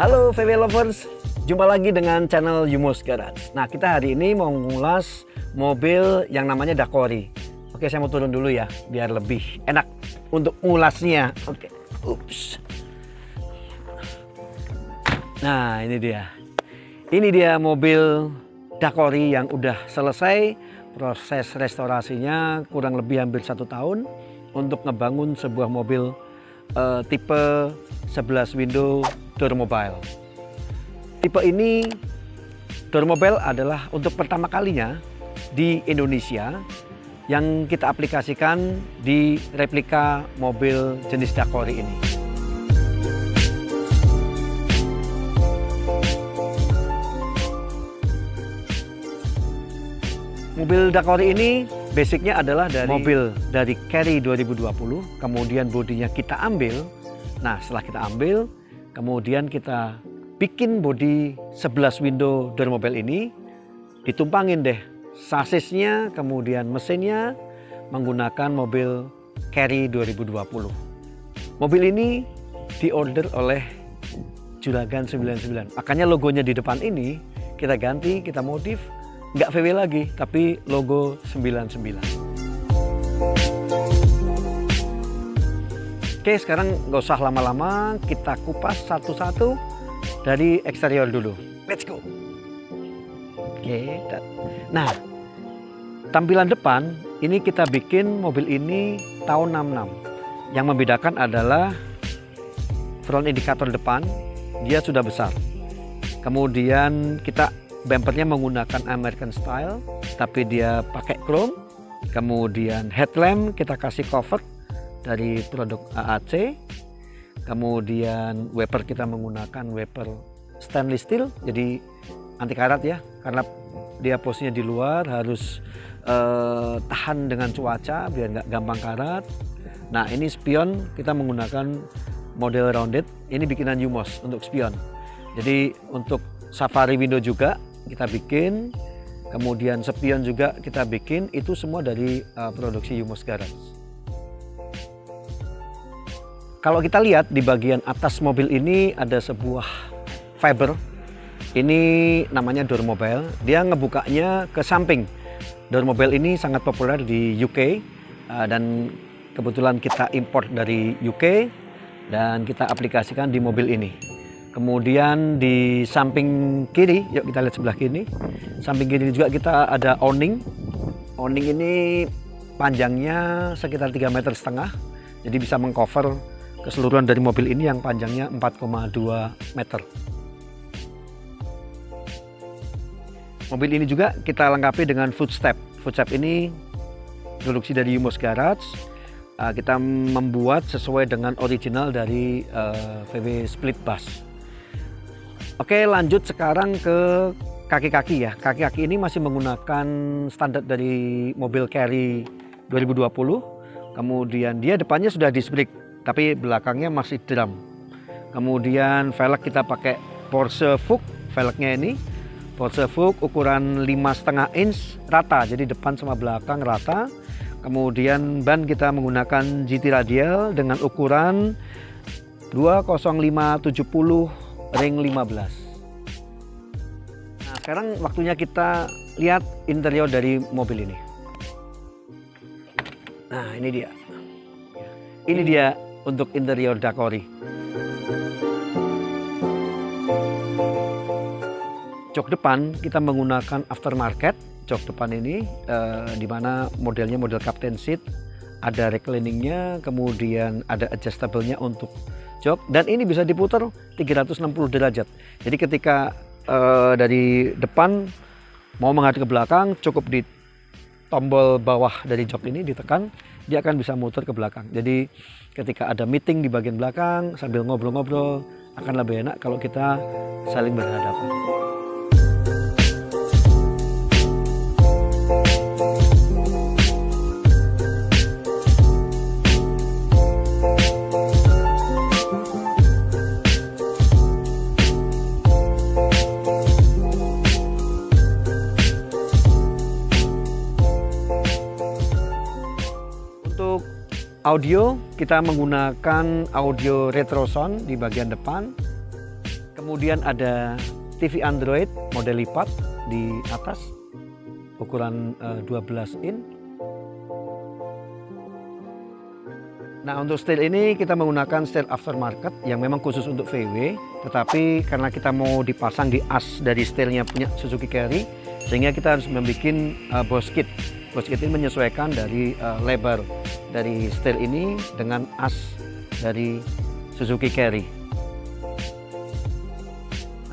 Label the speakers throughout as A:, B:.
A: Halo VW Lovers, jumpa lagi dengan channel Yumos Garage. Nah, kita hari ini mau mengulas mobil yang namanya Dakori. Oke, saya mau turun dulu ya, biar lebih enak untuk mengulasnya. Oke, ups. Nah, ini dia. Ini dia mobil Dakori yang udah selesai. Proses restorasinya kurang lebih hampir 1 tahun untuk ngebangun sebuah mobil tipe 11 window Dormobile. Tipe ini Dormobile adalah untuk pertama kalinya di Indonesia yang kita aplikasikan di replika mobil jenis Dakori ini. Mobil Dakori ini basicnya adalah dari mobil dari Carry 2020, kemudian bodinya kita ambil. Nah, setelah kita ambil, kemudian kita bikin bodi 11 window Dormobile ini, ditumpangin deh sasisnya, kemudian mesinnya menggunakan mobil Carry 2020. Mobil ini diorder oleh Juragan 99. Makanya logonya di depan ini kita ganti, kita modif. Nggak VW lagi, tapi logo 99. Oke, sekarang nggak usah lama-lama, kita kupas satu-satu dari eksterior dulu. Let's go. Oke, nah tampilan depan ini kita bikin mobil ini tahun 66. Yang membedakan adalah front indikator depan, dia sudah besar. Kemudian kita bumpernya menggunakan American style, tapi dia pakai chrome. Kemudian headlamp kita kasih cover dari produk AAC. Kemudian wiper kita menggunakan wiper stainless steel, jadi anti karat ya, karena dia posisinya di luar, harus tahan dengan cuaca biar nggak gampang karat. Nah, ini spion kita menggunakan model rounded, ini bikinan Yumos untuk spion. Jadi untuk safari window juga kita bikin, kemudian spion juga kita bikin, itu semua dari produksi Yumos Garage. Kalau kita lihat di bagian atas mobil ini ada sebuah fiber, ini namanya Dormobile, dia ngebukanya ke samping. Dormobile ini sangat populer di UK dan kebetulan kita import dari UK dan kita aplikasikan di mobil ini. Kemudian di samping kiri, yuk kita lihat sebelah kiri. Samping kiri juga kita ada awning. Awning ini panjangnya sekitar 3,5 meter, jadi bisa mengcover keseluruhan dari mobil ini yang panjangnya 4,2 meter. Mobil ini juga kita lengkapi dengan footstep. Footstep ini produksi dari Yumos Garage. Kita membuat sesuai dengan original dari VW Split Bus. Oke, lanjut sekarang ke kaki-kaki ya. Kaki-kaki ini masih menggunakan standar dari mobil Carry 2020. Kemudian dia depannya sudah disc brake, tapi belakangnya masih drum. Kemudian velg kita pakai Porsche Vogue, velgnya ini Porsche Vogue ukuran 5,5 inch rata, jadi depan sama belakang rata. Kemudian ban kita menggunakan GT radial dengan ukuran 205/70 ring 15. Nah, sekarang waktunya kita lihat interior dari mobil ini. Nah, ini dia. Ini dia untuk interior Dakori. Jok depan kita menggunakan aftermarket. Jok depan ini di mana modelnya model captain seat, ada recliningnya, kemudian ada adjustable-nya untuk jok, dan ini bisa diputar 360 derajat. Jadi ketika dari depan mau menghadap ke belakang, cukup di tombol bawah dari jok ini ditekan, dia akan bisa muter ke belakang. Jadi ketika ada meeting di bagian belakang sambil ngobrol-ngobrol akan lebih enak kalau kita saling berhadapan. Audio kita menggunakan audio retro sound di bagian depan. Kemudian ada TV Android model lipat di atas, ukuran 12 in. Nah, untuk setir ini kita menggunakan setir aftermarket yang memang khusus untuk VW, tetapi karena kita mau dipasang di as dari setirnya punya Suzuki Carry, sehingga kita harus membuat boss kit. Boss kit ini menyesuaikan dari lebar dari setir ini dengan as dari Suzuki Carry.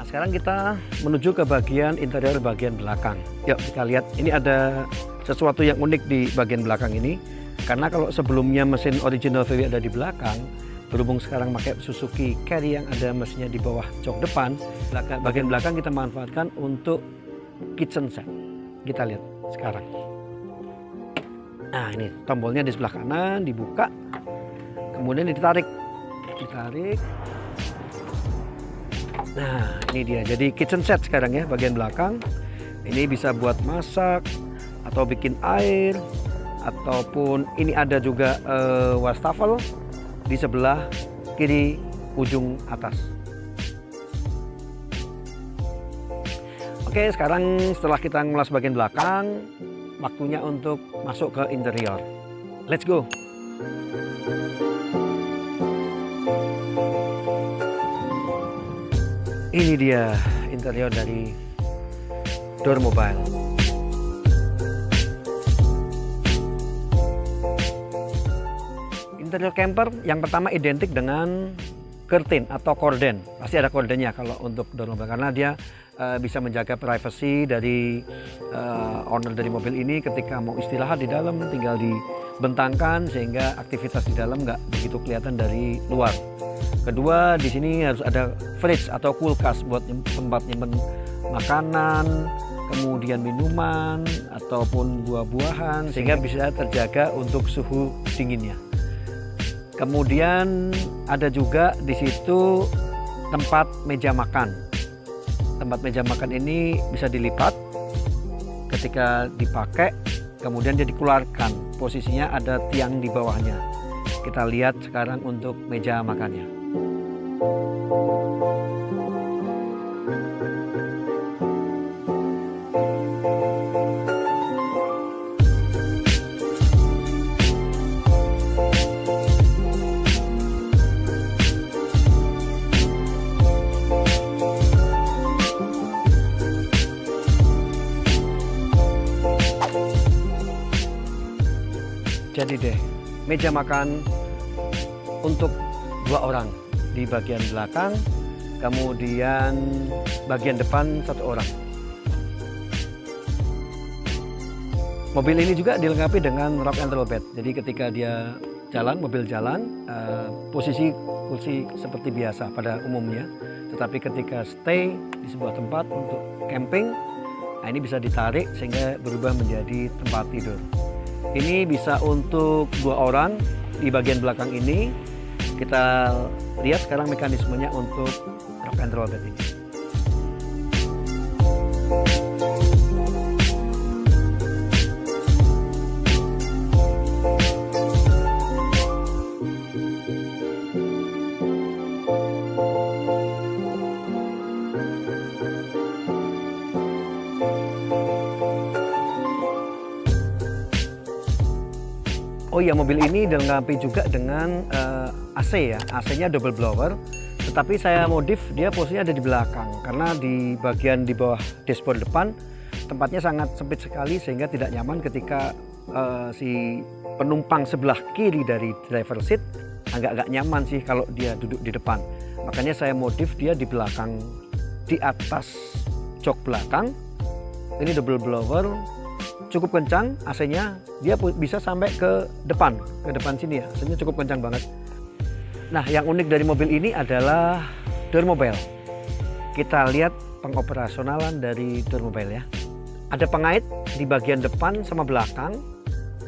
A: Nah, sekarang kita menuju ke bagian interior bagian belakang. Yuk kita lihat, ini ada sesuatu yang unik di bagian belakang ini. Karena kalau sebelumnya mesin original VW ada di belakang, berhubung sekarang pakai Suzuki Carry yang ada mesinnya di bawah jok depan, bagian belakang kita manfaatkan untuk kitchen set. Kita lihat sekarang. Nah, ini tombolnya di sebelah kanan, dibuka, kemudian ditarik. Nah, ini dia. Jadi kitchen set sekarang ya, bagian belakang. Ini bisa buat masak atau bikin air, ataupun ini ada juga wastafel di sebelah kiri ujung atas. Oke, sekarang setelah kita ngulas bagian belakang, waktunya untuk masuk ke interior. Let's go. Ini dia interior dari Dormobil. Interior camper yang pertama identik dengan curtain atau korden. Pasti ada kordennya kalau untuk Dormobil, karena dia bisa menjaga privasi dari owner dari mobil ini. Ketika mau istirahat di dalam tinggal dibentangkan sehingga aktivitas di dalam nggak begitu kelihatan dari luar. Kedua, di sini harus ada fridge atau kulkas buat tempat nyimpen makanan, kemudian minuman ataupun buah-buahan sehingga bisa terjaga untuk suhu dinginnya. Kemudian ada juga di situ tempat meja makan. Tempat meja makan ini bisa dilipat. Ketika dipakai, kemudian dia dikeluarkan. Posisinya ada tiang di bawahnya. Kita lihat sekarang untuk meja makannya. Jadi deh, meja makan untuk 2 orang di bagian belakang, kemudian bagian depan 1 orang. Mobil ini juga dilengkapi dengan rock and roll bed. Jadi ketika dia jalan, mobil jalan, posisi kursi seperti biasa pada umumnya. Tetapi ketika stay di sebuah tempat untuk camping, nah ini bisa ditarik sehingga berubah menjadi tempat tidur. Ini bisa untuk 2 orang di bagian belakang ini. Kita lihat sekarang mekanismenya untuk rock and roll bed ini. Oh iya, mobil ini dilengkapi juga dengan AC ya, AC-nya double blower. Tetapi saya modif dia posisinya ada di belakang, karena di bagian di bawah dashboard depan tempatnya sangat sempit sekali sehingga tidak nyaman ketika si penumpang sebelah kiri dari driver seat agak-agak nyaman sih kalau dia duduk di depan. Makanya saya modif dia di belakang, di atas jok belakang. Ini double blower. Cukup kencang AC-nya, dia bisa sampai ke depan sini ya, AC-nya cukup kencang banget. Nah, yang unik dari mobil ini adalah Dormobil. Kita lihat pengoperasionalan dari Dormobil ya. Ada pengait di bagian depan sama belakang,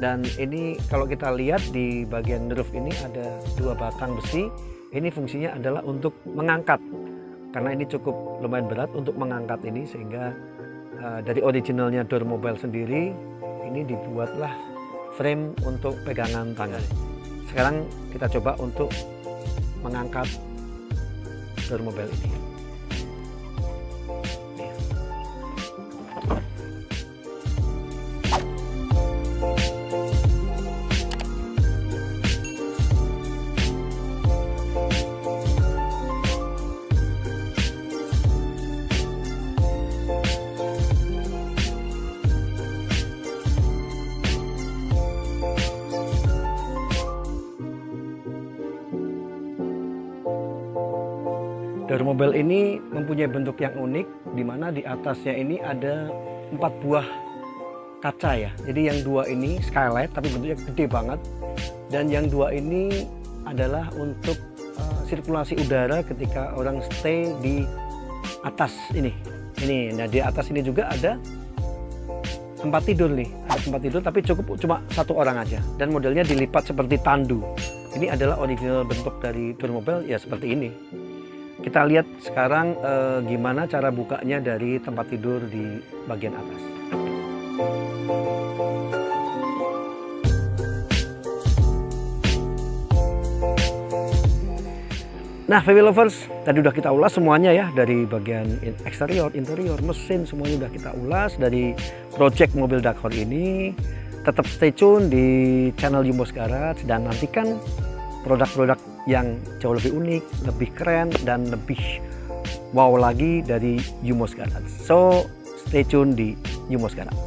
A: dan ini kalau kita lihat di bagian roof ini ada 2 batang besi. Ini fungsinya adalah untuk mengangkat, karena ini cukup lumayan berat untuk mengangkat ini, sehingga dari originalnya Dormobil sendiri ini dibuatlah frame untuk pegangan tangan. Sekarang kita coba untuk mengangkat Dormobil ini. Durmobile ini mempunyai bentuk yang unik, di mana di atasnya ini ada 4 buah kaca ya. Jadi yang 2 ini skylight tapi bentuknya gede banget, dan yang 2 ini adalah untuk sirkulasi udara ketika orang stay di atas ini. Nah di atas ini juga ada tempat tidur nih, ada tempat tidur tapi cukup cuma 1 orang aja, dan modelnya dilipat seperti tandu. Ini adalah original bentuk dari Durmobile ya, seperti ini. Kita lihat sekarang gimana cara bukanya dari tempat tidur di bagian atas. Nah, VW lovers, tadi udah kita ulas semuanya ya, dari bagian eksterior, interior, mesin, semuanya udah kita ulas dari project mobil Dark Horse ini. Tetap stay tune di channel Yumo's Garage dan nantikan produk-produk yang jauh lebih unik, lebih keren, dan lebih wow lagi dari Yumo's Garage. So, stay tune di Yumo's Garage.